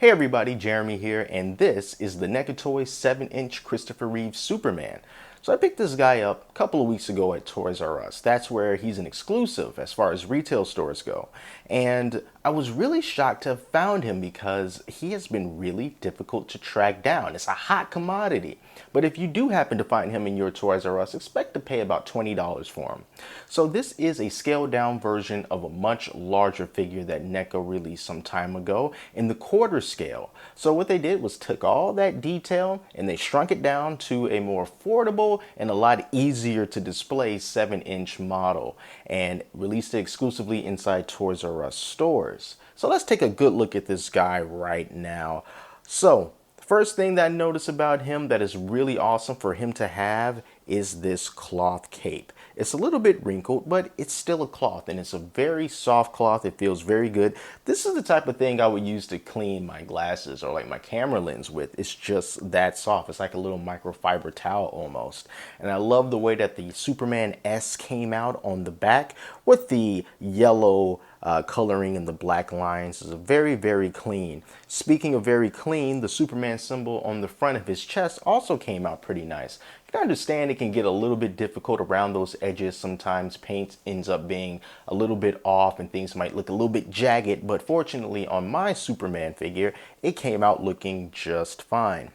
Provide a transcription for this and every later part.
Hey everybody, Jeremy here, and this is the NECA Toys 7-inch Christopher Reeve Superman. So I picked this guy up a couple of weeks ago at Toys R Us. That's where he's an exclusive as far as retail stores go. And I was really shocked to have found him because he has been really difficult to track down. It's a hot commodity. But if you do happen to find him in your Toys R Us, expect to pay about $20 for him. So this is a scaled down version of a much larger figure that NECA released some time ago in the quarter scale. So what they did was took all that detail and they shrunk it down to a more affordable and a lot easier to display 7-inch model and released it exclusively inside Toys R Us stores. So let's take a good look at this guy right now. So first thing that I notice about him that is really awesome for him to have is this cloth cape. It's a little bit wrinkled, but it's still a cloth, and it's a very soft cloth. It feels very good. This is the type of thing I would use to clean my glasses or like my camera lens with. It's just that soft. It's like a little microfiber towel almost. And I love the way that the Superman S came out on the back with the yellow coloring and the black lines. Is very, very clean. Speaking of very clean, the Superman symbol on the front of his chest also came out pretty nice. You can understand it can get a little bit difficult around those edges. Sometimes paint ends up being a little bit off and things might look a little bit jagged, but fortunately on my Superman figure, it came out looking just fine.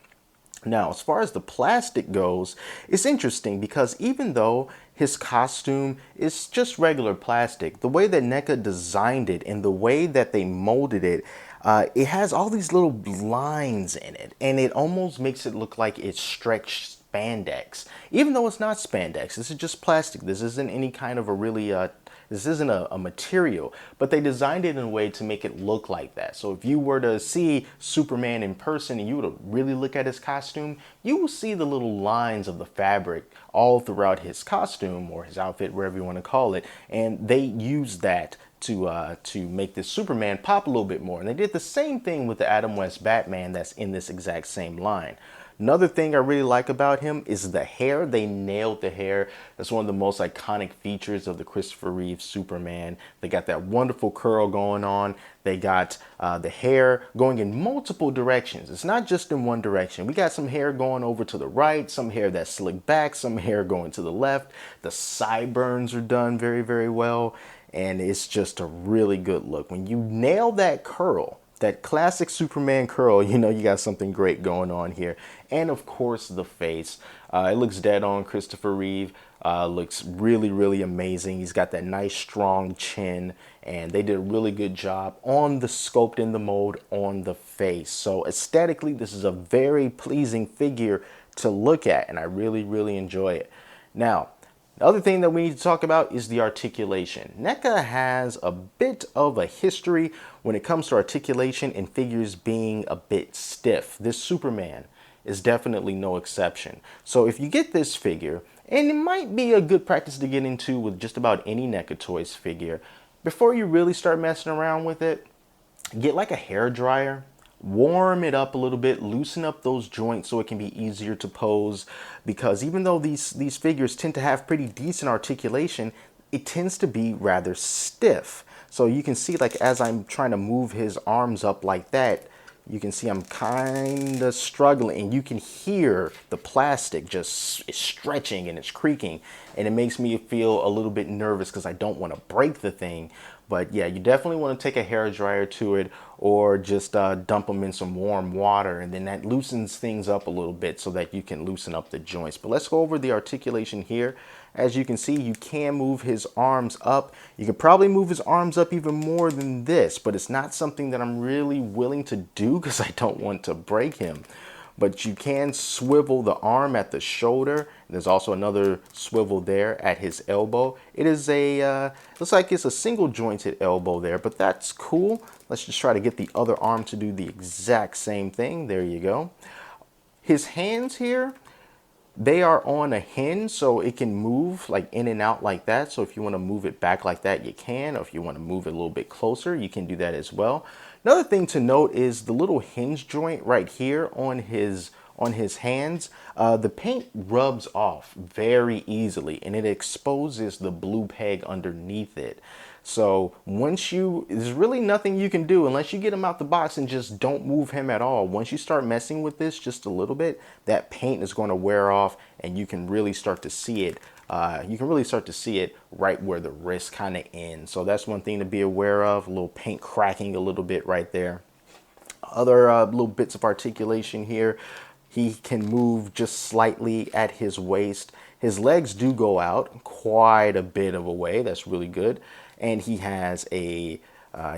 Now, as far as the plastic goes, it's interesting because even though his costume is just regular plastic, the way that NECA designed it and the way that they molded it, it has all these little lines in it, and it almost makes it look like it's stretched spandex, even though it's not spandex. This is just plastic. This isn't any kind of a really this isn't a material, but they designed it in a way to make it look like that. So if you were to see Superman in person and you were to really look at his costume, you will see the little lines of the fabric all throughout his costume or his outfit, wherever you want to call it, and they used that to make this Superman pop a little bit more. And they did the same thing with the Adam West Batman that's in this exact same line. Another thing I really like about him is the hair. They nailed the hair. That's one of the most iconic features of the Christopher Reeve Superman. They got that wonderful curl going on. They got the hair going in multiple directions. It's not just in one direction. We got some hair going over to the right, some hair that's slicked back, some hair going to the left. The sideburns are done very, very well. And it's just a really good look. When you nail that curl, that classic Superman curl, you know you got something great going on here. And of course the face. It looks dead on Christopher Reeve. Looks really, really amazing. He's got that nice strong chin, and they did a really good job on the sculpt and the mold on the face. So aesthetically, this is a very pleasing figure to look at, and I really, really enjoy it. Now, the other thing that we need to talk about is the articulation. NECA has a bit of a history when it comes to articulation and figures being a bit stiff. This Superman is definitely no exception. So if you get this figure, and it might be a good practice to get into with just about any NECA Toys figure, before you really start messing around with it, get like a hair dryer. Warm it up a little bit, loosen up those joints so it can be easier to pose, because even though these figures tend to have pretty decent articulation, it tends to be rather stiff. So you can see, like, as I'm trying to move his arms up like that, you can see I'm kind of struggling, and you can hear the plastic just is stretching and it's creaking, and it makes me feel a little bit nervous because I don't want to break the thing. But yeah, you definitely want to take a hair dryer to it, or just dump them in some warm water, and then that loosens things up a little bit so that you can loosen up the joints. But let's go over the articulation here. As you can see, you can move his arms up. You can probably move his arms up even more than this, but it's not something that I'm really willing to do because I don't want to break him. But you can swivel the arm at the shoulder. There's also another swivel there at his elbow. It is a, looks like it's a single jointed elbow there, but that's cool. Let's just try to get the other arm to do the exact same thing. There you go. His hands here, they are on a hinge, so it can move like in and out like that. So if you want to move it back like that, you can. Or if you want to move it a little bit closer, you can do that as well. Another thing to note is the little hinge joint right here on his hands. The paint rubs off very easily, and it exposes the blue peg underneath it. So there's really nothing you can do unless you get him out the box and just don't move him at all. Once you start messing with this just a little bit, that paint is going to wear off and you can really start to see it. Right where the wrist kind of ends. So that's one thing to be aware of. A little paint cracking a little bit right there. Other little bits of articulation here. He can move just slightly at his waist. His legs do go out quite a bit of a way. That's really good. And he has a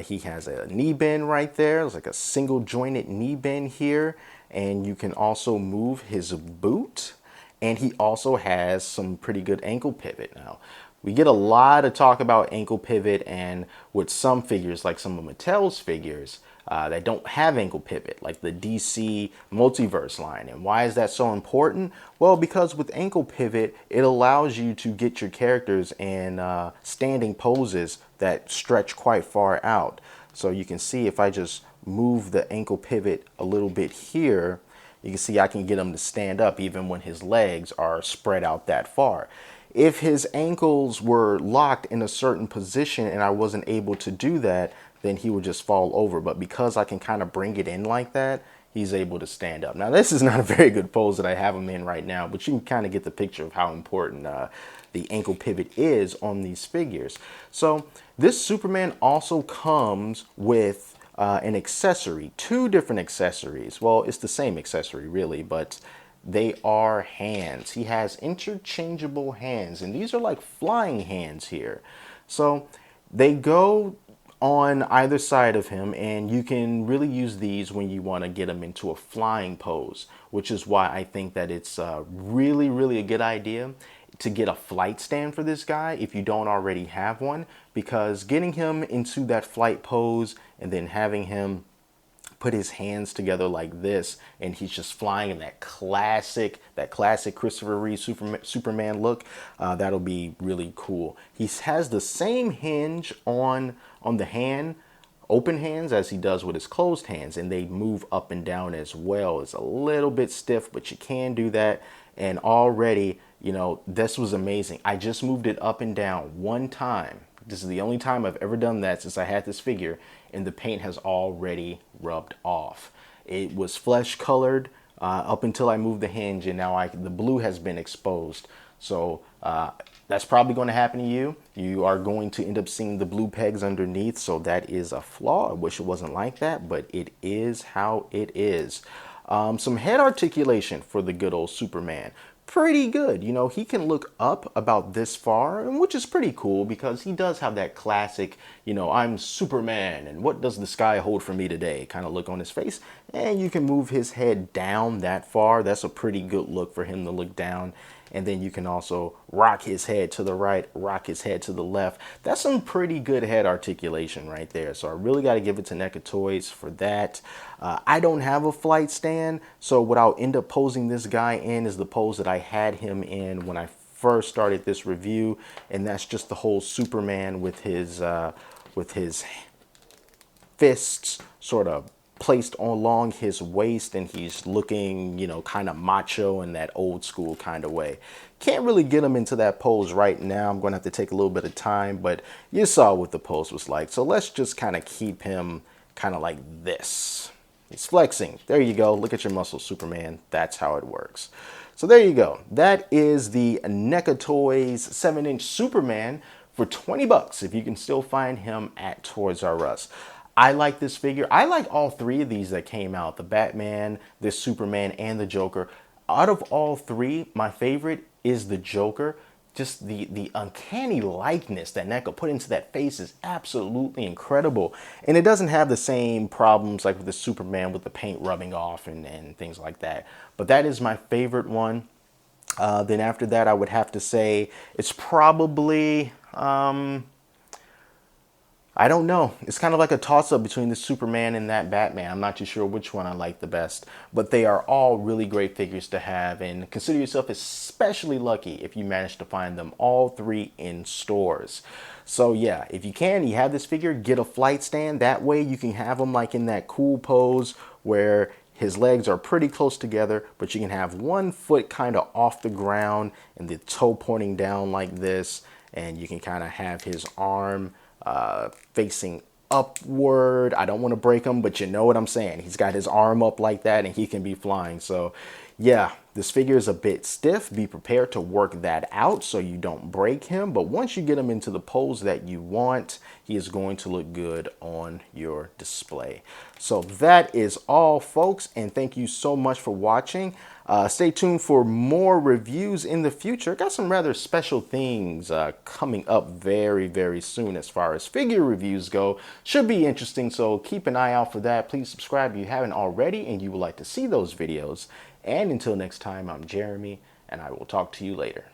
knee bend right there. It's like a single jointed knee bend here. And you can also move his boot. And he also has some pretty good ankle pivot. Now, we get a lot of talk about ankle pivot, and with some figures, like some of Mattel's figures, that don't have ankle pivot, like the DC Multiverse line. And why is that so important? Well, because with ankle pivot, it allows you to get your characters in standing poses that stretch quite far out. So you can see if I just move the ankle pivot a little bit here, you can see I can get him to stand up even when his legs are spread out that far. If his ankles were locked in a certain position and I wasn't able to do that, then he would just fall over. But because I can kind of bring it in like that, he's able to stand up. Now, this is not a very good pose that I have him in right now, but you can kind of get the picture of how important the ankle pivot is on these figures. So this Superman also comes with an accessory, two different accessories. Well, it's the same accessory really, but they are hands. He has interchangeable hands, and these are like flying hands here. So they go on either side of him, and you can really use these when you want to get him into a flying pose, which is why I think that it's really, really a good idea to get a flight stand for this guy if you don't already have one, because getting him into that flight pose and then having him put his hands together like this and he's just flying in that classic Christopher Reeve Superman look, that'll be really cool. He has the same hinge on the hand, open hands, as he does with his closed hands, and they move up and down as well. It's a little bit stiff, but you can do that. And already, you know, this was amazing. I just moved it up and down one time. This is the only time I've ever done that since I had this figure, and the paint has already rubbed off. It was flesh colored up until I moved the hinge, and now the blue has been exposed. So that's probably going to happen to you. You are going to end up seeing the blue pegs underneath, so that is a flaw. I wish it wasn't like that, but it is how it is. Some head articulation for the good old Superman. Pretty good. You know, he can look up about this far, which is pretty cool because he does have that classic, you know, I'm Superman and what does the sky hold for me today kind of look on his face. And you can move his head down that far. That's a pretty good look for him to look down. And then you can also rock his head to the right, rock his head to the left. That's some pretty good head articulation right there. So I really got to give it to NECA Toys for that. I don't have a flight stand, so what I'll end up posing this guy in is the pose that I had him in when I first started this review, and that's just the whole Superman with his fists sort of placed along his waist, and he's looking, you know, kind of macho in that old school kind of way. Can't really get him into that pose right now. I'm going to have to take a little bit of time, but you saw what the pose was like. So let's just kind of keep him kind of like this. He's flexing. There you go. Look at your muscles, Superman. That's how it works. So there you go. That is the NECA Toys 7-inch Superman for 20 bucks if you can still find him at Toys R Us. I like this figure. I like all three of these that came out, the Batman, the Superman, and the Joker. Out of all three, my favorite is the Joker. Just the uncanny likeness that NECA put into that face is absolutely incredible. And it doesn't have the same problems like with the Superman with the paint rubbing off and things like that. But that is my favorite one. Then after that, I would have to say it's probably... I don't know. It's kind of like a toss-up between the Superman and that Batman. I'm not too sure which one I like the best. But they are all really great figures to have. And consider yourself especially lucky if you manage to find them all three in stores. So yeah, if you can, you have this figure, get a flight stand. That way you can have him like in that cool pose where his legs are pretty close together, but you can have one foot kind of off the ground and the toe pointing down like this. And you can kind of have his arm facing upward. I don't want to break him, but you know what I'm saying. He's got his arm up like that and he can be flying. So yeah, this figure is a bit stiff. Be prepared to work that out so you don't break him. But once you get him into the pose that you want, he is going to look good on your display. So that is all, folks, and thank you so much for watching. Stay tuned for more reviews in the future. Got some rather special things coming up very, very soon as far as figure reviews go. Should be interesting, so keep an eye out for that. Please subscribe if you haven't already and you would like to see those videos. And until next time, I'm Jeremy, and I will talk to you later.